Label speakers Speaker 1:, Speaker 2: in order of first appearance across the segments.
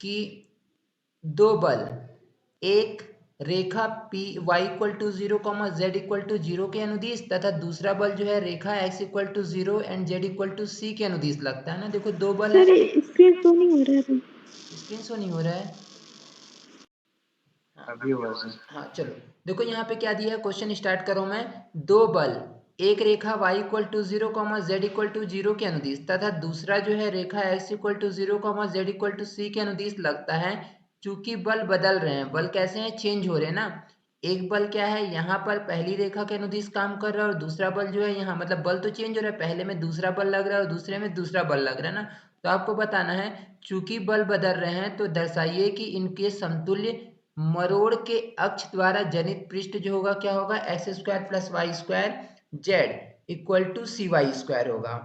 Speaker 1: कि दो बल एक रेखा P Y equal to zero comma Z equal to zero के अनुदिश तथा दूसरा बल जो है रेखा X equal to zero and Z equal to सी के अनुदिश लगता है ना। देखो दो बल है।
Speaker 2: स्क्रीन शो नहीं हो रहा है।
Speaker 1: स्क्रीन शो नहीं हो रहा है।
Speaker 3: अभी हुआ सर।
Speaker 1: हाँ चलो देखो यहाँ पे क्या दिया है, क्वेश्चन स्टार्ट करो मैं। दो बल एक रेखा y equal to zero comma Z equal to zero के अनुदिश तथा दूसरा जो है रेखा x equal to zero comma Z equal to सी के अनुदिश लगता है। चूंकि बल बदल रहे हैं, बल कैसे हैं, चेंज हो रहे हैं ना। एक बल क्या है, यहाँ पर पहली रेखा के अनुदिश काम कर रहा है और दूसरा बल जो है यहाँ, मतलब बल तो चेंज हो रहा है, पहले में दूसरा बल लग रहा है और दूसरे में दूसरा बल लग रहा है ना। तो आपको बताना है चूंकि बल बदल रहे हैं तो दर्शाइए कि इनके समतुल्य मरोड़ के अक्ष द्वारा जनित पृष्ठ जो होगा क्या होगा, x square plus y square z equal to c y square होगा।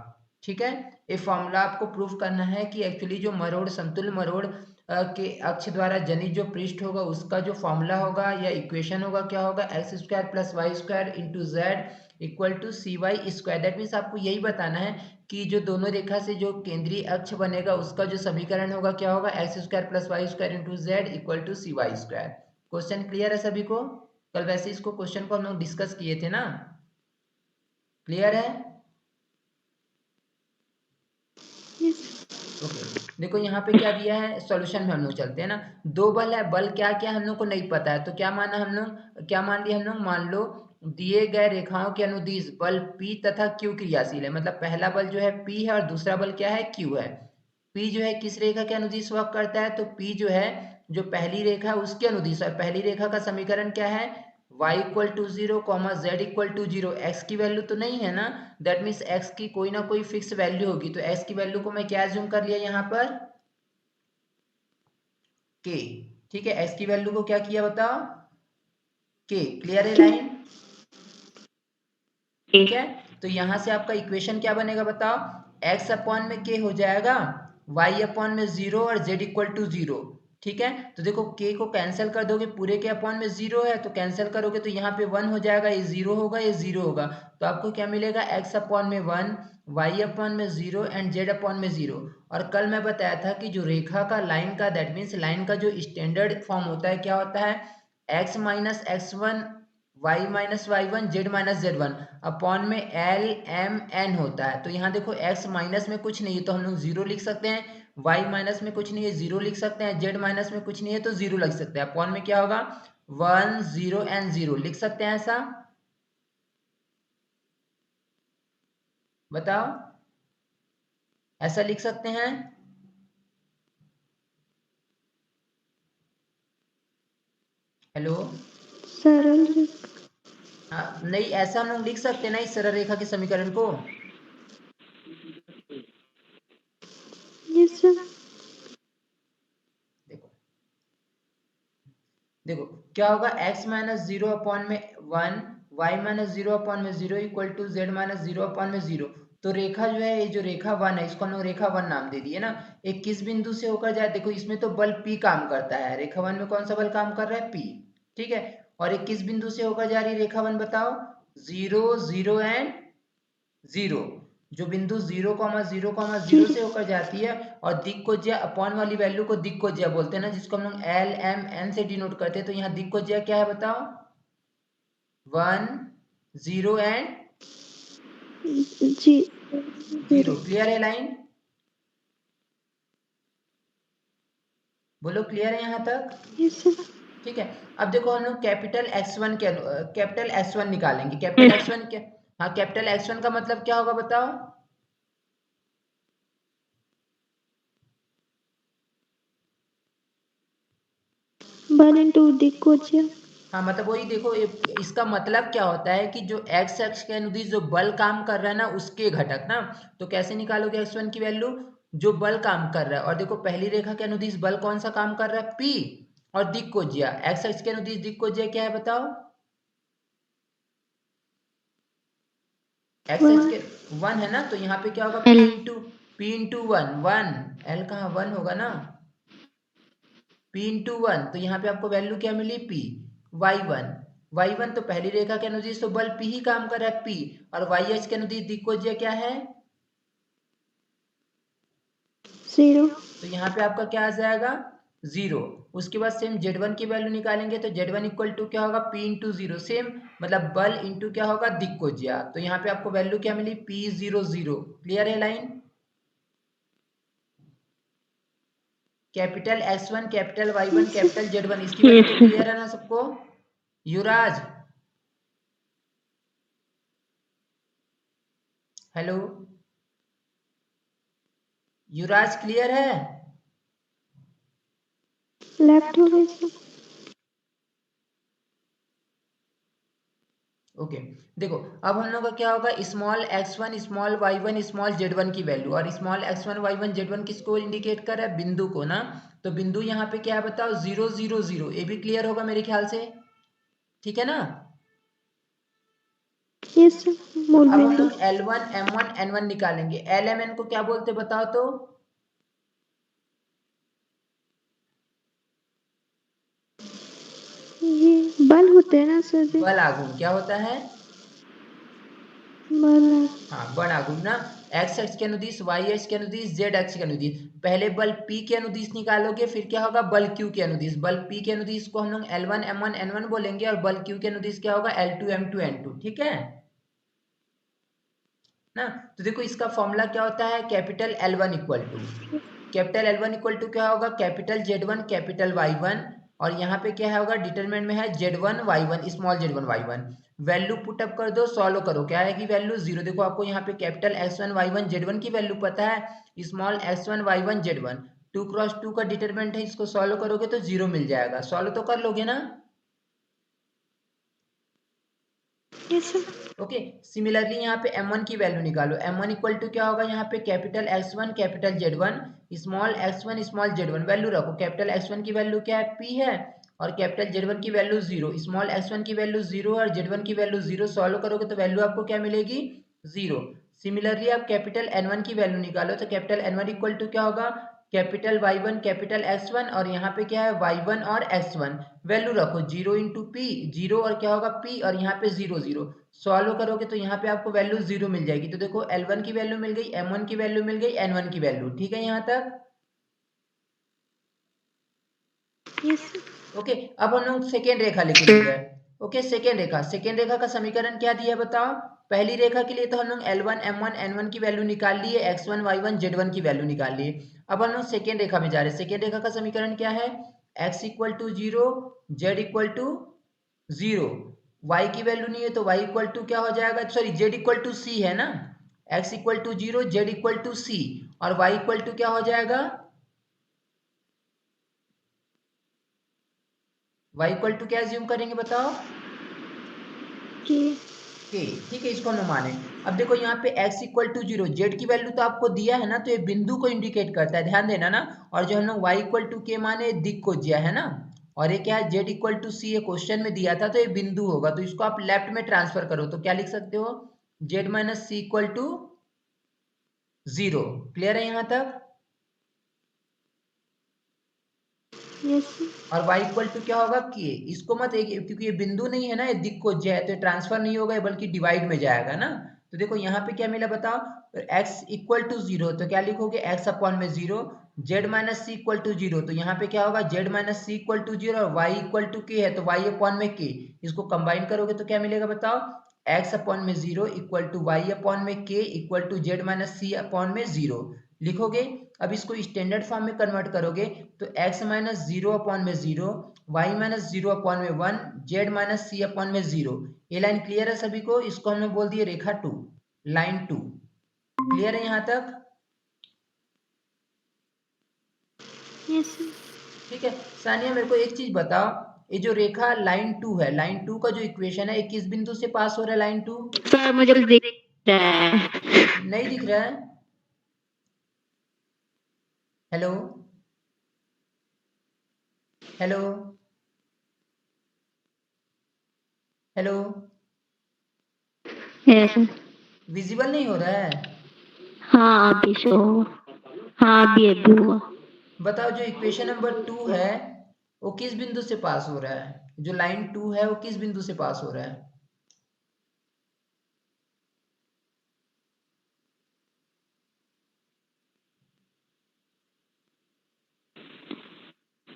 Speaker 1: ठीक है, ये फॉर्मूला आपको प्रूफ करना है कि एक्चुअली जो मरोड़ समतुल्य मरोड़ के अक्ष द्वारा जनित जो पृष्ठ होगा उसका जो फॉर्मूला होगा या इक्वेशन होगा क्या होगा, x square plus y square into z equal to c y square. That means आपको यही बताना है कि जो दोनों रेखा से जो केंद्रीय अक्ष बनेगा उसका जो समीकरण होगा क्या होगा, x square plus y square into z equal to c y square. Question clear है सभी को? कल वैसे इसको क्वेश्चन को हम लोग डिस्कस किए थे ना, क्लियर है? ओके देखो यहाँ पे क्या दिया है, सॉल्यूशन में हम लोग चलते हैं ना। दो बल है, बल क्या क्या हम लोग को नहीं पता है तो क्या माना हम लोग, क्या मान लिया हम लोग, मान लो दिए गए रेखाओं के अनुदिश बल P तथा Q क्रियाशील है। मतलब पहला बल जो है P है और दूसरा बल क्या है, Q है। P जो है किस रेखा के अनुदिश वर्क करता है, तो P जो है जो पहली रेखा है उसके अनुदिश, और पहली रेखा का समीकरण क्या है, y equal to zero comma Z equal to zero. X की वैल्यू तो नहीं है ना, दैट मीन्स एक्स की कोई ना कोई फिक्स वैल्यू होगी। तो एक्स की वैल्यू को मैं क्या एज्यूम कर लिया यहाँ पर, के। ठीक है, एक्स की वैल्यू को क्या किया बताओ, के। क्लियर है लाइन? ठीक है, तो यहां से आपका इक्वेशन क्या बनेगा बताओ, x अपॉन में k हो जाएगा, y अपॉन में 0 और z इक्वल टू 0। ठीक है, तो देखो k को कैंसिल कर दोगे, पूरे के अपॉन में 0 है तो कैंसिल करोगे तो यहाँ पे 1 हो जाएगा, ये 0 होगा, ये 0 होगा। तो आपको क्या मिलेगा, x अपॉन में 1, y अपॉन में 0 एंड z अपॉन में 0। और कल मैं बताया था कि जो रेखा का लाइन का, दैट मीन्स लाइन का जो स्टैंडर्ड फॉर्म होता है क्या होता है, x minus x one, y minus y one, z minus z one upon में एल एम एन होता है। तो यहाँ देखो x माइनस में कुछ नहीं है तो हम लोग 0 लिख सकते हैं, y माइनस में कुछ नहीं है 0 लिख सकते हैं, z माइनस में कुछ नहीं है तो 0 लिख सकते हैं। अपॉन में क्या होगा, 1 0 एंड 0 लिख सकते हैं, ऐसा बताओ, ऐसा लिख सकते हैं? हेलो
Speaker 2: सरल
Speaker 1: हाँ, नहीं ऐसा हम लोग लिख सकते हैं ना इस सरल रेखा के समीकरण को।
Speaker 2: Yes sir.
Speaker 1: देखो देखो क्या होगा, x माइनस जीरो अपॉन में 1, y माइनस जीरो अपॉन में 0 equal to z minus zero upon में 0। तो रेखा जो है, ये जो रेखा 1 है इसको हम लोग रेखा 1 नाम दे दिए ना। एक किस बिंदु से होकर जाए, देखो इसमें तो बल P काम करता है, रेखा 1 में कौन सा बल काम कर रहा है, P। ठीक है, और एक किस बिंदु से होकर जा रही है रेखा 1 बताओ, 0 0 एंड 0। जो बिंदु 0 0 से होकर जाती है और दिक्कोज्या अपॉन वाली वैल्यू को दिक्कोज्या बोलते हैं ना, जिसको हम लोग एल एम एन से डिनोट करते हैं। तो यहाँ दिक्कोज्या क्या है बताओ, 1 0 एंड
Speaker 2: जी
Speaker 1: 0। क्लियर है लाइन? बोलो क्लियर है यहाँ तक?
Speaker 2: Yes sir.
Speaker 1: ठीक है, अब देखो हम लोग कैपिटल x1 के कैपिटल x1 निकालेंगे। कैपिटल x1 क्या, हाँ कैपिटल x1 का मतलब क्या होगा बताओ,
Speaker 2: 1 इंटू दिक्कोज्या।
Speaker 1: हाँ मतलब वही देखो इसका मतलब क्या होता है कि जो x अक्ष के अनुदिश जो बल काम कर रहा है ना उसके घटक ना। तो कैसे निकालोगे x1 की वैल्यू, जो बल काम कर रहा है। और देखो पहली रेखा के अनुदिश बल कौन सा काम कर रहा है, P। और दिक्कोज्या x अक्ष के अनुदिश दिक्कोज्या क्या है बताओ, x अक्ष के 1 है ना। तो यहाँ पे क्या होगा, P इंटू 1, 1 L कहाँ 1 होगा ना, P इंटू 1। तो यहाँ पे आपको वैल्यू क्या मिली, P। y1 तो पहली रेखा के अनुदिश तो बल P ही काम कर रहा है, P। और YH के अनुदिश दिक्कोज्या क्या है,
Speaker 2: 0।
Speaker 1: तो यहाँ पे आपका क्या आ जाएगा, 0। उसके बाद सेम Z1 की वैल्यू निकालेंगे तो Z1 इक्वल टू क्या होगा P इंटू 0, सेम मतलब बल इंटू क्या होगा दिक्कोज्या। तो यहाँ पे आपको वैल्यू क्या मिली P00। क्लियर है line? Capital S1 capital Y1
Speaker 2: Yes, sir.
Speaker 1: Capital Z1 इसकी वैल्यू
Speaker 3: Yes,
Speaker 1: तो
Speaker 3: sir.
Speaker 1: क्लियर है ना सबको? युवराज, हेलो युवराज, क्लियर है?
Speaker 2: Left हो गए sir.
Speaker 1: ओके देखो, अब हम लोग का क्या होगा, small x1 small y1 small z1 की वैल्यू, और स्मॉल x1 y1 z1 किसको इंडिकेट कर रहा है? बिंदु को ना। तो बिंदु यहाँ पे क्या है बताओ? 0 0 0। ये भी क्लियर होगा मेरे ख्याल से, ठीक है ना?
Speaker 2: Yes, sir. मूल
Speaker 1: अब हम
Speaker 2: बिंदु.
Speaker 1: लोग L1 M1 N1 निकालेंगे। LMN को क्या बोलते बताओ तो?
Speaker 2: ये बल होते हैं ना सर जी?
Speaker 1: बल आघूर्ण क्या होता है?
Speaker 2: बल.
Speaker 1: हाँ, बल आघूर्ण ना। x अक्ष के अनुदिश, y अक्ष के अनुदिश, z अक्ष के अनुदिश। पहले बल P के अनुदिश निकालोगे, फिर क्या होगा बल Q के अनुदिश। बल P के अनुदिश को हम लोग L1 M1 N1 बोलेंगे, और बल Q के अनुदिश क्या होगा L2 M2 N2। ठीक है ना? तो देखो इसका फॉर्मूला क्या होता है, capital L1 equal to, capital L1 equal to क्या होगा, कैपिटल Z1 कैपिटल Y1, और यहाँ पे क्या होगा डिटरमिनेंट में है Z1 Y1 small Z1 Y1। Value put up कर दो, सॉल्व करो, क्या आएगी वैल्यू 0। देखो आपको यहाँ पे कैपिटल X1 Y1 Z1 की वैल्यू पता है, small x1 y1 z1 2 cross 2 का डिटरमिनेंट है, इसको सॉल्व करोगे तो 0 मिल जाएगा। सॉल्व तो कर लोगे ना?
Speaker 2: Yes, sir.
Speaker 1: ओके सिमिलरली यहाँ पे m1 की वैल्यू निकालो। m1 इक्वल टू क्या होगा, यहाँ पे capital x1 capital z1 small x1 small z1। Value रखो, कैपिटल x1 की वैल्यू क्या है p है, और कैपिटल z1 की वैल्यू 0, स्मॉल x1 की वैल्यू 0 और z1 की वैल्यू 0। सॉल्व करोगे तो वैल्यू आपको क्या मिलेगी 0। सिमिलरली आप कैपिटल n1 की वैल्यू निकालो, तो कैपिटल n1 इक्वल टू क्या होगा, कैपिटल y1 कैपिटल x1, और यहाँ पे क्या है y1 और x1। वैल्यू रखो 0 इंटू पी, 0 और क्या होगा p, और यहाँ पे 0 0। सॉल्व करोगे तो यहाँ पे आपको वैल्यू 0 मिल जाएगी। तो देखो L1 की वैल्यू मिल गई, M1 की वैल्यू मिल गई, N1 की वैल्यू। ठीक है यहाँ तक?
Speaker 2: Yes, sir.
Speaker 1: ओके अब हम लोग सेकेंड रेखा लिखेंगे। ओके सेकेंड रेखा का समीकरण क्या दिया बताओ? पहली रेखा के लिए तो हम लोग L1 M1 N1 की वैल्यू निकाल लिए, x1 y1 z1 की वैल्यू निकाल लिए। अब हम लोग सेकेंड रेखा में जा रहे हैं। सेकेंड रेखा का समीकरण क्या है, x equal to 0 z equal to 0। y की वैल्यू नहीं है तो y इक्वल टू क्या हो जाएगा, sorry z equal to c है ना। x equal to 0 z equal to c, और y इक्वल टू क्या हो जाएगा, y इक्वल टू क्या एज्यूम करेंगे बताओ?
Speaker 2: K.
Speaker 1: के। ठीक है इसको हम माने। अब देखो यहाँ पे x इक्वल टू 0, जेड की वैल्यू तो आपको दिया है ना, तो ये बिंदु को इंडिकेट करता है, ध्यान देना ना। और जो हम लोग y इक्वल टू के माने दिक को दिया है ना, और ये क्या है z इक्वल टू सी, ये क्वेश्चन में दिया था, तो ये बिंदु होगा, तो इसको आप लेफ्ट में ट्रांसफर करो तो क्या लिख सकते हो, z minus c equal to 0। Clear है यहाँ तक?
Speaker 2: Yes, sir.
Speaker 1: और y इक्वल टू क्या होगा के। इसको मत एक, क्योंकि ये बिंदु नहीं है ना, ये दिक को है, तो ट्रांसफर नहीं होगा बल्कि डिवाइड में जाएगा ना। तो देखो यहाँ पे क्या मिला बताओ, x इक्वल टू 0, तो क्या लिखोगे x अपॉन में 0, z minus c equal to 0, तो यहाँ पे क्या होगा z minus c equal to 0, और y इक्वल टू के है तो y अपॉन में के। इसको कंबाइन करोगे तो क्या मिलेगा बताओ, x अपॉन में 0 इक्वल टू y अपॉन में k equal to z minus c upon में 0 लिखोगे। अब इसको स्टैंडर्ड फॉर्म में कन्वर्ट करोगे तो x माइनस 0 अपॉन में 0, y माइनस 0 अपॉन में 1, z माइनस सी अपॉन में 0। ये लाइन क्लियर है सभी को? इसको हमने बोल दिया रेखा 2, लाइन 2। क्लियर है यहाँ तक?
Speaker 2: Yes, sir.
Speaker 1: ठीक है सानिया, मेरे को एक चीज बताओ, ये जो रेखा लाइन 2 है, लाइन 2 का जो इक्वेशन है, ये किस बिंदु से पास हो रहा है लाइन 2?
Speaker 3: सर मुझे दिख रहा है।
Speaker 1: नहीं दिख रहा है? Hello hello hello,
Speaker 3: Yes.
Speaker 1: Visible नहीं हो रहा है?
Speaker 3: हाँ अभी शो, हाँ अभी हुआ।
Speaker 1: बताओ जो इक्वेशन नंबर 2 है वो किस बिंदु से पास हो रहा है, जो लाइन 2 है वो किस बिंदु से पास हो रहा है?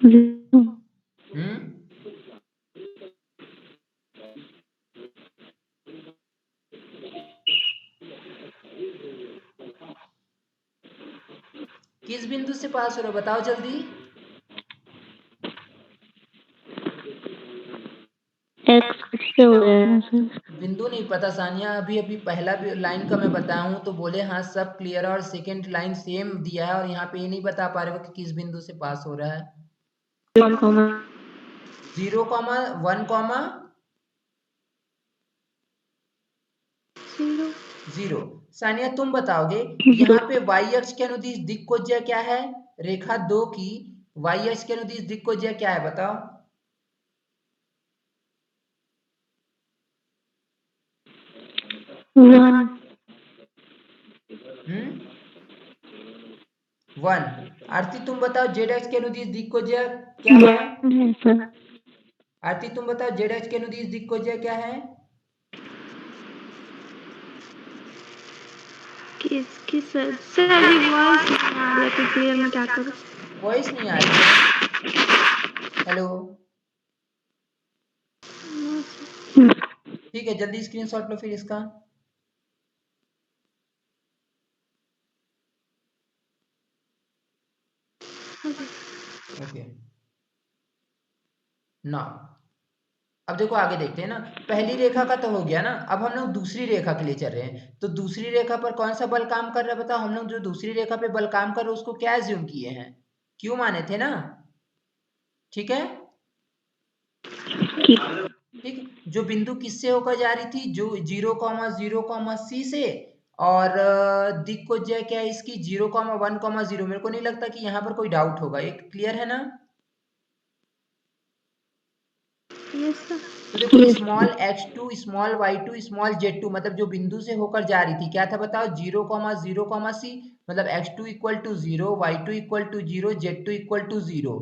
Speaker 3: 0
Speaker 1: किस बिंदु से पास हो रहा बताओ जल्दी।
Speaker 3: x से हो रहा है ना सर।
Speaker 1: बिंदु नहीं पता सानिया, अभी अभी पहला भी लाइन का मैं बताया हूँ तो बोले हाँ सब क्लियर है, और सेकंड लाइन सेम दिया है, और यहाँ पे ये नहीं बता पा रहे हो कि किस बिंदु से पास हो रहा है।
Speaker 3: 1,
Speaker 1: 0, 1,
Speaker 2: 0
Speaker 1: 0। सानिया तुम बताओगे
Speaker 3: 0
Speaker 1: यहाँ पे y अक्ष के अनुदिश दिक्कोज्या क्या है, रेखा 2 की y अक्ष के अनुदिश दिक्कोज्या क्या है बताओ।
Speaker 3: 1
Speaker 1: 1। आरती तुम बताओ z अक्ष के अनुदिश दिक्कोज्या क्या है।
Speaker 3: 1 है सर।
Speaker 1: आरती तुम बताओ z अक्ष के अनुदिश दिक्कोज्या क्या है।
Speaker 2: किसकी सर सर अभी वॉइस नहीं आ रहा तो क्लियर मैं क्या करूँ।
Speaker 1: वॉइस नहीं आ रही है। हेलो ठीक है, जल्दी स्क्रीनशॉट लो फिर इसका। ओके ना, अब देखो आगे देखते हैं ना, पहली रेखा का तो हो गया ना, अब हम लोग दूसरी रेखा के लिए चल रहे हैं। तो दूसरी रेखा पर कौन सा बल काम कर रहा है बताओ। हम लोग जो दूसरी रेखा पे बल काम कर रहे हैं उसको क्या एज्यूम किए हैं, क्यू माने थे ना। ठीक है, ठीक। जो बिंदु किससे होकर जा रही थी, जो 0,0, C से, और दिक्कोज्या क्या है इसकी 0,1,0। मेरे को नहीं लगता कि यहाँ पर कोई डाउट होगा, एक क्लियर है ना।
Speaker 2: Yes sir.
Speaker 1: तो देखो small x2 small y2 small z2 मतलब जो बिंदु से होकर जा रही थी क्या था बताओ, 0,0, C मतलब x2 equal to 0, y2 equal to 0, z2 equal to 0।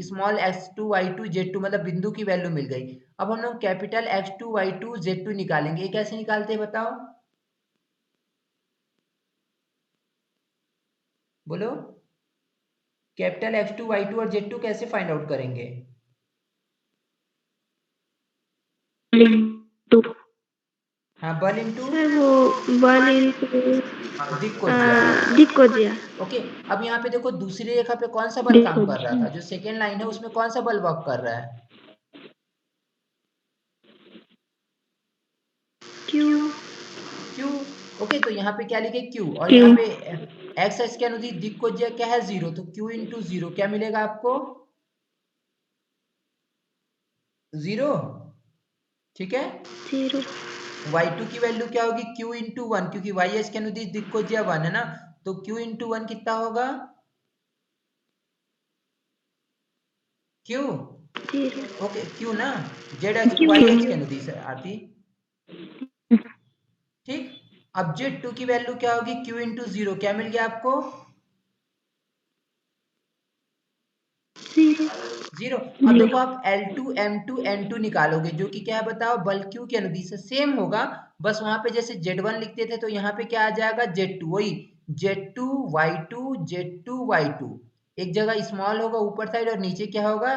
Speaker 1: Small x2 y2 z2 मतलब बिंदु की वैल्यू मिल गई। अब हम लोग कैपिटल x2 y2 z2 निकालेंगे, ये कैसे निकालते हैं बताओ, बोलो। कैपिटल x2 y2 और z2 कैसे फाइंड आउट करेंगे। हाँ बल इंटू
Speaker 2: सर वो बल इनटू
Speaker 1: दिक्कोज्या।
Speaker 2: दिक्कोज्या।
Speaker 1: ओके, अब यहाँ पे देखो दूसरी रेखा पे कौन सा बल काम कर रहा था, जो सेकेंड लाइन है उसमें कौन सा बल वर्क कर रहा है।
Speaker 2: क्यू।
Speaker 1: क्यू। ओके, तो यहाँ पे क्या लिखे क्यू, और यहाँ पे एक्स एक्स के अनुदिश दिक्कोज्या क्या है 0, तो क्यू इंटू 0 क्या मिलेगा आपको 0। ठीक है,
Speaker 2: 0
Speaker 1: y2 की वैल्यू क्या होगी q इंटू 1, क्योंकि y एच के अनुदिश दिक्कोज्या 1 है ना, तो q इंटू 1 कितना होगा q।
Speaker 2: 0
Speaker 1: ओके q ना, z एच y एच के अनुदिश है आरती। ठीक, अब z2 की वैल्यू क्या होगी q इंटू 0, क्या मिल गया आपको
Speaker 2: 0
Speaker 1: 0। अब देखो आप L2 M2 N2 निकालोगे, जो कि क्या है बताओ बल Q के अनुदिश से सेम होगा, बस वहां पे जैसे Z1 लिखते थे तो यहाँ पे क्या आ जाएगा Z2, वही Z2 Y2 Z2 Y2। एक जगह स्मॉल होगा ऊपर साइड और नीचे क्या होगा,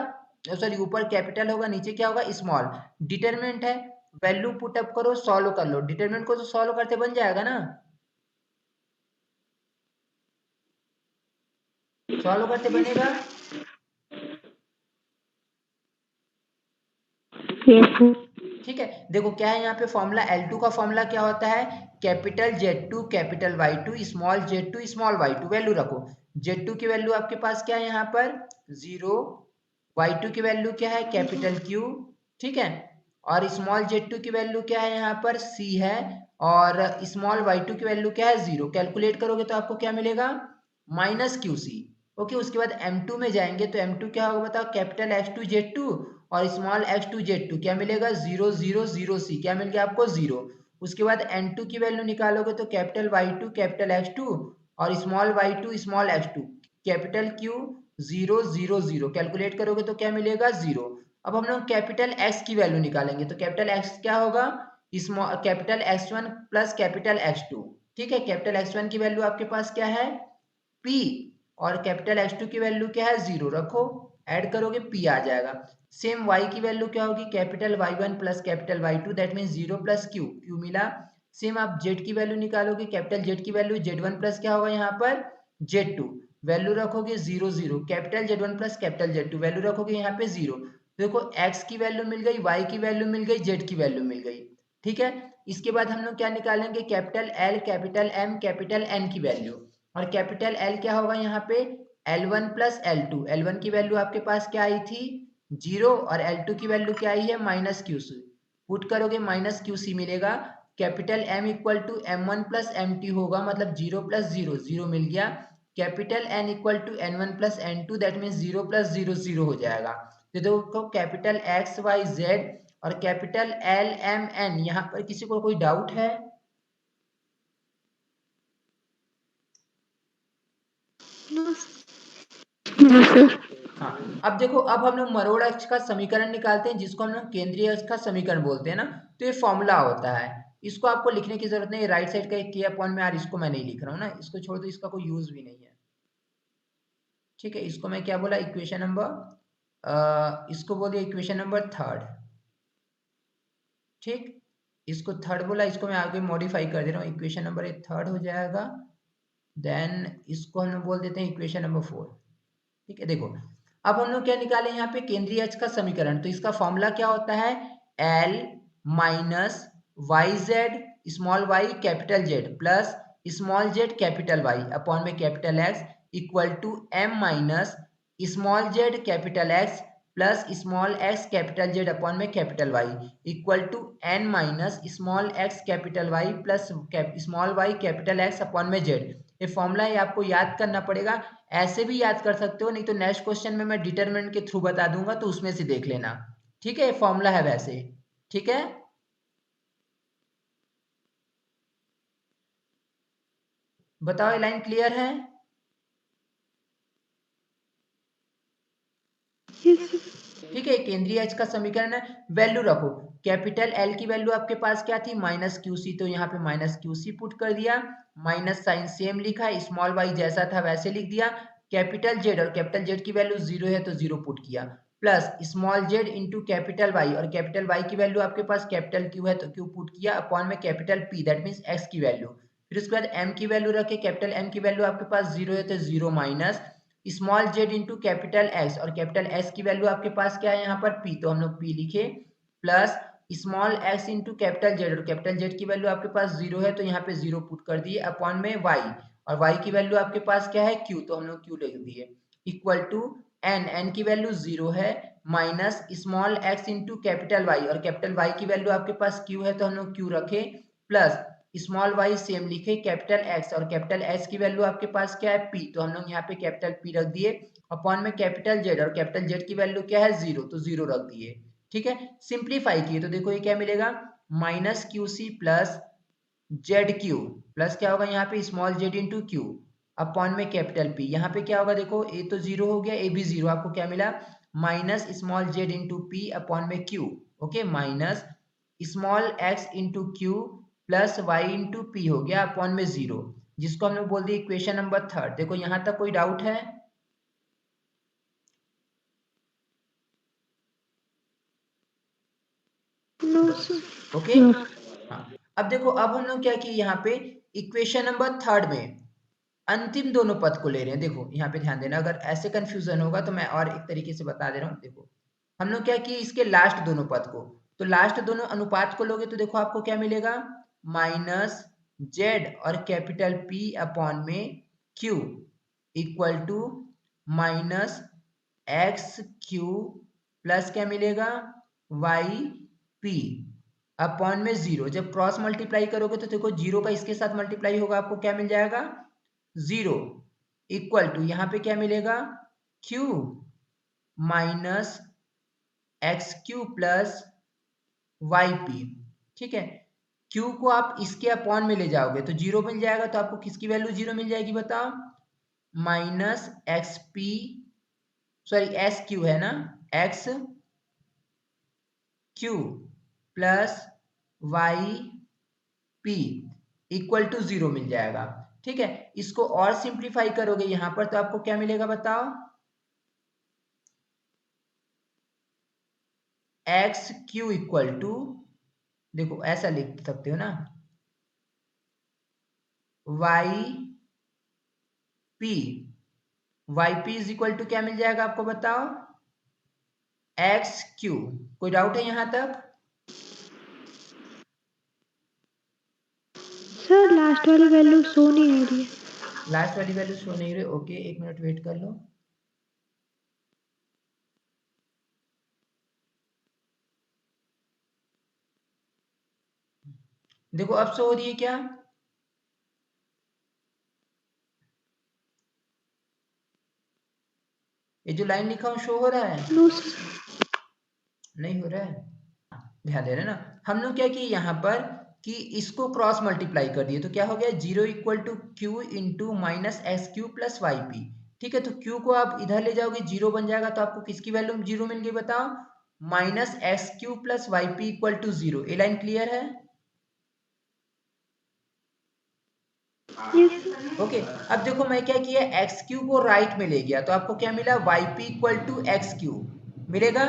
Speaker 1: सॉरी ऊपर कैपिटल होगा नीचे क्या होगा स्मॉल। डिटरमिनेंट है, वैल्यू पुट अप करो सॉल्व कर लो, डिटरमिनेंट को तो सॉल्व करते बन जाएगा ना, सॉल्व करते बनेगा। ठीक है, देखो क्या है यहाँ पे फॉर्मूला, L2 का फॉर्मूला क्या होता है, capital Z2 capital Y2 small z2 small y2। Value रखो, Z2 की वैल्यू आपके पास क्या है यहाँ पर 0, Y2 की वैल्यू क्या है कैपिटल Q, ठीक है, और स्मॉल z2 की वैल्यू क्या है यहाँ पर C है, और स्मॉल y2 की वैल्यू क्या है 0। कैलकुलेट करोगे तो आपको क्या मिलेगा -QC। ओके, उसके बाद M2 में जाएंगे तो M2 क्या होगा बताओ, कैपिटल X2 Z2 और स्मॉल x2 z2 क्या मिलेगा 0 0 0 C, क्या मिल गया आपको 0। उसके बाद n2 की वैल्यू निकालोगे तो कैपिटल y2 कैपिटल x2 और small y2 small x2 capital q 0 0 0, calculate करोगे तो क्या मिलेगा 0। अब हम लोग कैपिटल x की वैल्यू निकालेंगे, तो कैपिटल x क्या होगा small capital x1 plus capital x2। ठीक है, कैपिटल x1 की वैल्यू आपके पास क्या है p, और कैपिटल x2 की वैल्यू क्या है 0 रखो, ऐड करोगे P आ जाएगा। सेम Y की वैल्यू क्या होगी, capital Y1 plus capital Y2 that mean 0 plus Q, Q मिला। सेम आप Z की वैल्यू निकालोगे, कैपिटल Z की वैल्यू Z1 प्लस क्या होगा यहाँ पर Z2, वैल्यू रखोगे 0 0, capital Z1 plus capital Z2 value रखोगे यहाँ पे 0। देखो X की वैल्यू मिल गई, Y की वैल्यू मिल गई, Z की वैल्यू मिल गई। ठीक है, इसके बाद हम लोग क्या निकालेंगे, capital L capital M capital N की वैल्यू। और कैपिटल L क्या होगा यहाँ पे L1 प्लस L2, L1 की वैल्यू आपके पास क्या आई थी 0 और L2 की वैल्यू क्या आई है माइनस QC, पुट करोगे माइनस QC मिलेगा। Capital M equal to M1 plus MT होगा, मतलब 0 प्लस 0 0 मिल गया। Capital N equal to N1 plus N2 that mean 0 plus 0 0 हो जाएगा। तो देखो कैपिटल X Y Z और कैपिटल L M N, यहाँ पर किसी को कोई डाउट है?
Speaker 3: No sir.
Speaker 1: हाँ, अब देखो, अब हम लोग मरोड़ अक्ष का समीकरण निकालते हैं जिसको हम लोग केंद्रीय अक्ष का समीकरण बोलते हैं ना। तो ये फॉर्मूला होता है, इसको आपको लिखने की जरूरत नहीं, राइट साइड का एक K/R, इसको मैं नहीं लिख रहा हूँ ना, इसको छोड़ दो, इसका कोई यूज भी नहीं है। ठीक है, इसको मैं क्या बोला, इक्वेशन नंबर, इसको बोलिए इक्वेशन नंबर 3। ठीक, इसको 3 बोला, इसको मैं आगे मॉडिफाई कर दे रहा हूँ, इक्वेशन नंबर 3 हो जाएगा। देन इसको हम लोग बोल देते हैं इक्वेशन नंबर 4। ठीक है, देखो अब हम लोग क्या निकाले यहाँ पे केंद्रीय अक्ष का समीकरण। तो इसका फॉर्मूला क्या होता है, L minus Y Z small Y capital Z plus small Z capital Y upon में capital X equal to M minus small Z capital X plus small X capital Z upon में capital Y equal to N minus small X capital Y plus small Y capital X upon में Z. ये formula है, आपको याद करना पड़ेगा। ऐसे भी याद कर सकते हो, नहीं तो नेक्स्ट क्वेश्चन में मैं डिटरमिनेंट के थ्रू बता दूंगा, तो उसमें से देख लेना। ठीक है, फॉर्मूला है वैसे। ठीक है, बताओ ये लाइन क्लियर है? ठीक है, केंद्रीय अक्ष का समीकरण है। वैल्यू रखो, कैपिटल L की वैल्यू आपके पास क्या थी माइनस QC, तो यहाँ पे माइनस QC पुट कर दिया, माइनस साइन सेम लिखा, स्मॉल वाई जैसा था वैसे लिख दिया। कैपिटल Z और कैपिटल Z की वैल्यू 0 है तो 0 पुट किया, plus small z into capital Y और कैपिटल Y की वैल्यू आपके पास कैपिटल Q है तो Q पुट किया अपॉन में capital P that means X की वैल्यू। फिर उसके बाद M की वैल्यू रखे, कैपिटल M की वैल्यू आपके पास 0 है तो 0 minus small z into capital x और कैपिटल S की वैल्यू आपके पास क्या है यहाँ पर P, तो हम लोग P लिखे, plus small x into capital Z और कैपिटल Z की वैल्यू आपके पास 0 है तो यहाँ पे 0 पुट कर दिए अपॉन में y और y की वैल्यू आपके पास क्या है Q, तो हम लोग Q लिख दिए इक्वल टू n की वैल्यू 0 है minus small x into capital y और कैपिटल Y की वैल्यू आपके पास Q है तो हम लोग Q रखे, प्लस स्मॉल वाई सेम लिखे, कैपिटल एक्स और कैपिटल एस की वैल्यू आपके पास क्या है P, तो हम लोग यहाँ पे कैपिटल P रख दिए अपॉन में कैपिटल Z और कैपिटल Z की वैल्यू क्या है 0, तो 0 रख दिए। ठीक है, सिंप्लीफाई किए तो देखो ये क्या मिलेगा minus QC plus ZQ plus क्या होगा यहाँ पे small z into Q upon में कैपिटल P। यहाँ पे क्या होगा देखो, ए तो 0 हो गया, ए भी 0, आपको क्या मिला minus small z into p upon में Q। Okay, minus small x into q plus y into p हो गया अपॉन में 0, जिसको हम लोग बोल दिए इक्वेशन नंबर 3। देखो यहाँ तक कोई डाउट है? ओके, हाँ। अब देखो, अब हम लोग क्या किए यहाँ पे इक्वेशन नंबर 3 में अंतिम दोनों पद को ले रहे हैं। देखो यहाँ पे ध्यान देना, अगर ऐसे कंफ्यूजन होगा तो मैं और एक तरीके से बता दे रहा हूँ। देखो हम लोग क्या किए इसके लास्ट दोनों पद को, तो लास्ट दोनों अनुपात को लोगे तो देखो आपको क्या मिलेगा माइनस जेड और कैपिटल P अपॉन में Q equal to minus x q plus क्या मिलेगा वाई पी अपॉन में 0। जब क्रॉस मल्टीप्लाई करोगे तो देखो 0 का इसके साथ मल्टीप्लाई होगा, आपको क्या मिल जाएगा 0 इक्वल टू यहाँ पे क्या मिलेगा Q minus x q plus y p. ठीक है, Q को आप इसके अपॉन में ले जाओगे तो 0 मिल जाएगा, तो आपको किसकी वैल्यू 0 मिल जाएगी बताओ minus x p, sorry s q है ना, x q plus y p equal to 0 मिल जाएगा। ठीक है, इसको और सिंप्लीफाई करोगे यहाँ पर तो आपको क्या मिलेगा बताओ एक्स क्यू इक्वल टू, देखो ऐसा लिख सकते हो ना, y p is equal to क्या मिल जाएगा आपको बताओ, एक्स क्यू। कोई डाउट है यहाँ तक?
Speaker 2: सर लास्ट वाली वैल्यू शो नहीं हो रही है।
Speaker 1: लास्ट वाली वैल्यू शो नहीं रही, ओके एक मिनट वेट कर लो। देखो अब शो हो रही है क्या? ये जो लाइन लिखा हूं शो हो रहा है?
Speaker 2: नो
Speaker 1: नहीं हो रहा है, ध्यान दे रहे हैं ना। हम लोग क्या किए यहाँ पर कि इसको क्रॉस मल्टीप्लाई कर दिए, तो क्या हो गया, 0 equal to q into minus x q plus y p. ठीक है, तो क्यू को आप इधर ले जाओगे 0 बन जाएगा, तो आपको किसकी वैल्यू 0 मिल गई बताओ, minus x q plus y p equal to 0। ये लाइन क्लियर है? ओके अब देखो मैं क्या किया, एक्स क्यू को राइट में ले गया, तो आपको क्या मिला, y p equal to x q मिलेगा।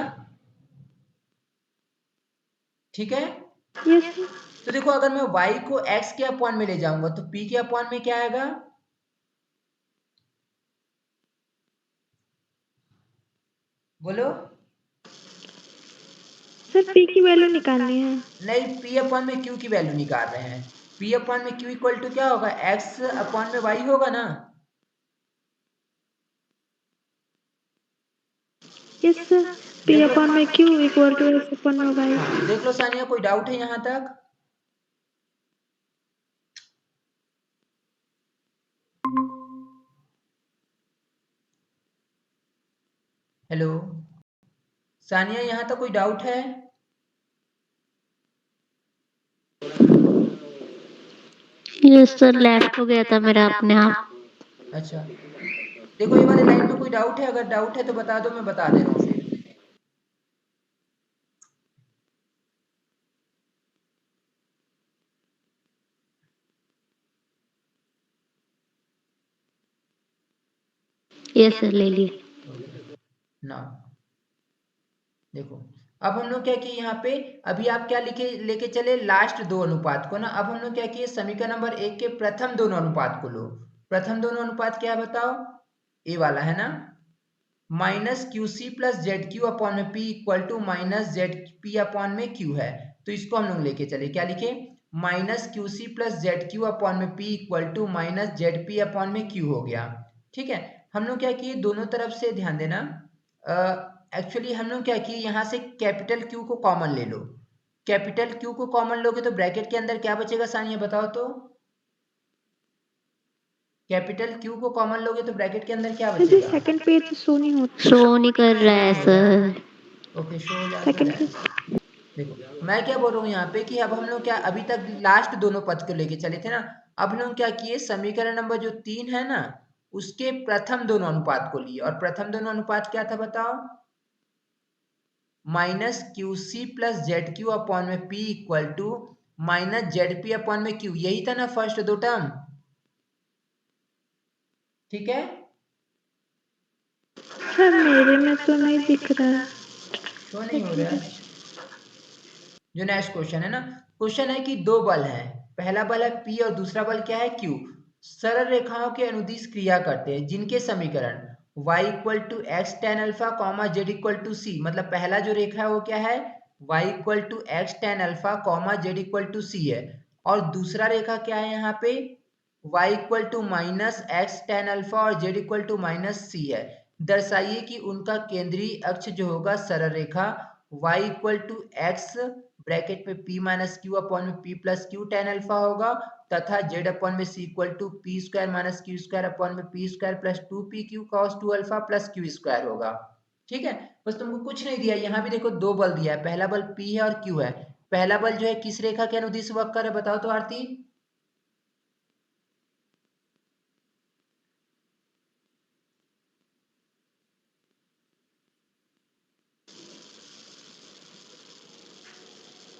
Speaker 1: ठीक है,
Speaker 2: यस
Speaker 1: तो देखो अगर मैं y को x के अपॉन में ले जाऊंगा तो p के अपॉन में क्या आएगा, बोलो।
Speaker 2: सर पी की वैल्यू निकालनी है।
Speaker 1: नहीं, p अपॉन में q की वैल्यू निकाल रहे हैं। p अपॉन में q इक्वल टू क्या होगा, x अपॉन में y होगा ना।
Speaker 2: यस सर, पी अपॉन में q equal to s upon में वाई।
Speaker 1: हाँ, देख लो सानिया, कोई डाउट है यहाँ तक? हेलो सानिया, यहाँ तक कोई डाउट है?
Speaker 3: यस सर, लेफ्ट हो गया था मेरा अपने आप।
Speaker 1: अच्छा, देखो ये वाले लाइन में कोई डाउट है? अगर डाउट है तो बता दो, मैं बता दे रहा हूँ फिर।
Speaker 3: यस सर, ले लिए।
Speaker 1: ना देखो अब हम लोग क्या किए यहाँ पे, अभी आप क्या लिखे लेके चले, लास्ट दो अनुपात को ना। अब हम लोग क्या किए, समीकरण नंबर 1 के प्रथम दोनों अनुपात को लो। प्रथम दोनों अनुपात क्या है बताओ, ए वाला है ना, minus q c plus z q upon में p equal to minus z p upon में क्यू है। तो इसको हम लोग लेके चले, क्या लिखे, minus q c plus z q upon में p equal to minus z p upon में क्यू हो गया। ठीक है, हम लोग क्या किए, दोनों तरफ से ध्यान देना, एक्चुअली हम लोग क्या किए, यहाँ से कैपिटल क्यू को कॉमन ले लो। कैपिटल क्यू को कॉमन लोगे तो ब्रैकेट के अंदर क्या बचेगा सानिया बताओ तो, कैपिटल क्यू को कॉमन लोगे तो ब्रैकेट के अंदर क्या
Speaker 2: सर जी
Speaker 1: बचेगा,
Speaker 2: सेकंड पेज शो नहीं होता।
Speaker 3: शो नहीं कर रहा है सर।
Speaker 1: ओके शो हो जाता
Speaker 2: सेकंड
Speaker 1: है।
Speaker 2: पेज।
Speaker 1: देखो मैं क्या बोल रहा हूँ यहाँ पे कि अब हम लोग क्या, अभी तक लास्ट दोनों पद को लेके चले थे ना। अब हम लोग क्या किए, समीकरण नंबर जो 3 है ना, उसके प्रथम दोनों अनुपात को लिए, और प्रथम दोनों अनुपात क्या था बताओ, minus q c plus z q upon में p equal to minus z p upon में क्यू, यही था ना फर्स्ट दो टर्म। ठीक है,
Speaker 2: सर मेरे में तो नहीं दिख रहा है।
Speaker 1: शो नहीं हो रहा है। जो नेक्स्ट क्वेश्चन है ना, क्वेश्चन है कि दो बल हैं, पहला बल है P और दूसरा बल क्या है Q, सरल रेखाओं के अनुदिश क्रिया करते हैं, जिनके समीकरण y equal to x tan alpha comma Z equal to c, मतलब पहला जो रेखा है वो क्या है, y equal to x tan alpha comma Z equal to c है, और दूसरा रेखा क्या है यहाँ पे, y equal to minus x tan alpha और z equal to minus c है। दर्शाइए कि उनका केंद्रीय अक्ष जो होगा सरल रेखा y equal to x bracket में p माइनस क्यू अपॉन में p plus q tan alpha होगा, तथा z अपॉन में c equal to p square minus q square upon में p square plus two p q cos two alpha plus q square होगा। ठीक है, बस तुमको कुछ नहीं दिया, यहाँ भी देखो दो बल दिया है, पहला बल p है और q है। पहला बल जो है किस रेखा के अनुदिश वर्क कर रहा है बताओ तो आरती,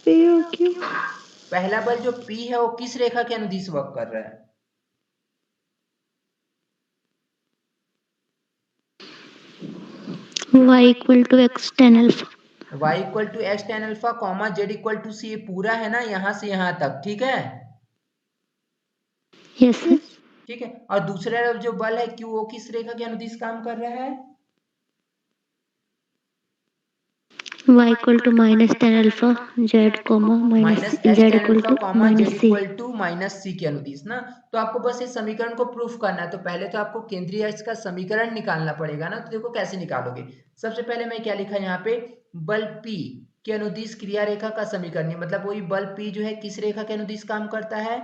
Speaker 2: पी और क्यू।
Speaker 1: पहला बल जो p है वो किस रेखा के अनुदिश वर्क कर रहा है,
Speaker 3: y equal to x tan alpha.
Speaker 1: y equal to x tan alpha comma Z equal to c, ये पूरा है ना यहाँ से यहाँ तक, ठीक है।
Speaker 3: Yes sir.
Speaker 1: ठीक है, और दूसरा जो बल है क्यू वो किस रेखा के अनुदिश काम कर रहा है?
Speaker 3: y equal to minus tan alpha z comma minus
Speaker 1: minus h
Speaker 3: z
Speaker 1: tan
Speaker 3: equal
Speaker 1: alpha
Speaker 3: to
Speaker 1: comma z
Speaker 3: minus c.
Speaker 1: Equal to minus c के अनुदिश ना। तो आपको बस इस समीकरण को प्रूफ करना है। तो पहले तो आपको केंद्रीय अक्ष का समीकरण निकालना पड़ेगा ना। तो देखो कैसे निकालोगे। सबसे पहले मैं क्या लिखा यहाँ पे, बल P के अनुदिश क्रिया रेखा का समीकरण, मतलब वही बल P जो है किस रेखा के अनुदिश काम करता है,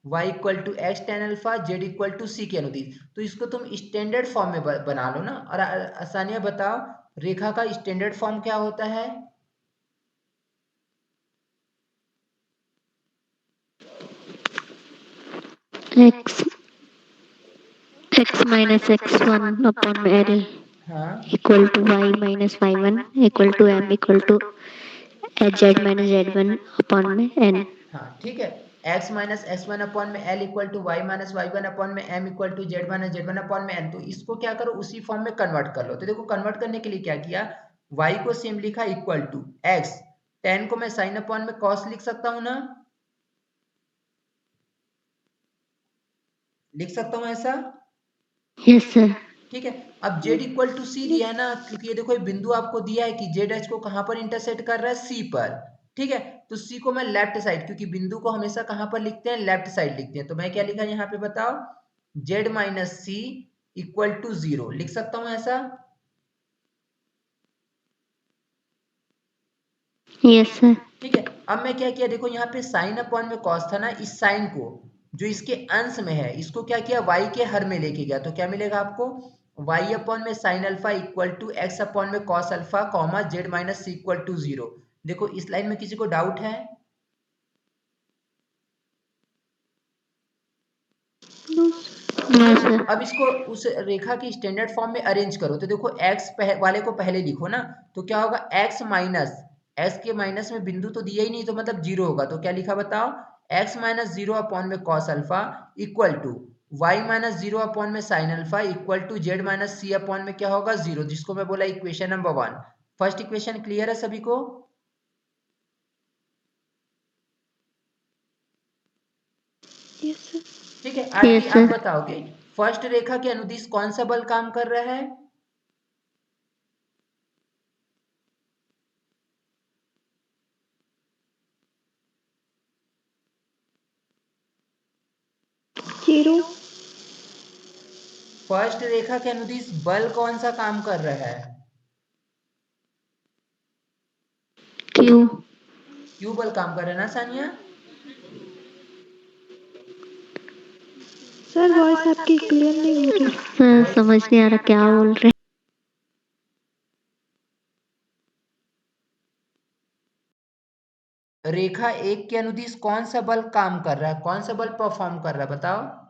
Speaker 1: y equal to x tan alpha z equal to सी के अनुदिश। तो इसको तुम स्टैंडर्ड फॉर्म में बना लो ना। और आसानियां बताओ, रेखा का स्टैंडर्ड फॉर्म क्या होता है?
Speaker 3: X x minus x one upon l
Speaker 1: हाँ
Speaker 3: equal to y minus y one equal to m equal to h z minus z one upon में एन।
Speaker 1: हाँ ठीक है, x minus x one upon में l equal to y minus y one upon में m equal to z minus z one upon में n। तो इसको क्या करो, उसी फॉर्म में कन्वर्ट कर लो। तो देखो कन्वर्ट करने के लिए क्या किया, y को सेम लिखा इक्वल टू x, tan को मैं साइन अपॉन में cos लिख सकता हूँ ना, लिख सकता हूँ ऐसा।
Speaker 3: Yes sir.
Speaker 1: ठीक है, अब z इक्वल टू सी दिया है ना, क्योंकि ये देखो ये बिंदु आपको दिया है कि जेड एच को कहां पर इंटरसेक्ट कर रहा है, सी पर। ठीक है, तो सी को मैं लेफ्ट साइड, क्योंकि बिंदु को हमेशा कहां पर लिखते हैं, लेफ्ट साइड लिखते हैं। तो मैं क्या लिखा यहाँ पे बताओ, z minus c equal to 0 लिख सकता हूं ऐसा।
Speaker 3: Yes sir.
Speaker 1: ठीक है, अब मैं क्या किया, देखो यहाँ पे साइन अपॉन में कॉस था ना, इस साइन को जो इसके अंश में है इसको क्या किया, y के हर में लेके गया। तो क्या मिलेगा आपको, y अपॉन में sine alpha equal to x upon में cos alpha comma z minus c equal to 0। देखो इस लाइन में किसी को डाउट है?
Speaker 3: नो
Speaker 1: ठीक है,
Speaker 3: सर।
Speaker 1: अब इसको उस रेखा की स्टैंडर्ड फॉर्म में अरेंज करो। तो देखो x वाले को पहले लिखो ना, तो क्या होगा, x माइनस, x के माइनस में बिंदु तो दिया ही नहीं, तो मतलब 0 होगा। तो क्या लिखा बताओ, x माइनस 0 अपॉन में cos alpha equal to y minus 0 upon में sine alpha equal to z minus c upon में क्या होगा 0, जिसको मैं बोला equation number 1। First equation clear है सभी को?
Speaker 2: Yes sir.
Speaker 1: ठीक है, आरती
Speaker 3: यस
Speaker 1: आप
Speaker 3: सर।
Speaker 1: बताओगे, फर्स्ट रेखा के अनुदिश कौन सा बल काम कर रहा है?
Speaker 2: जीरो।
Speaker 1: फर्स्ट रेखा के अनुदिश बल कौन सा काम कर रहा है?
Speaker 3: क्यू।
Speaker 1: क्यू बल काम कर रहा है ना सानिया?
Speaker 2: सर वॉइस आपकी क्लियर नहीं हो रही।
Speaker 3: सर समझ नहीं आ रहा क्या बोल रहे।
Speaker 1: रेखा एक के अनुदिश कौन सा बल काम कर रहा है, कौन सा बल परफॉर्म कर रहा है बताओ?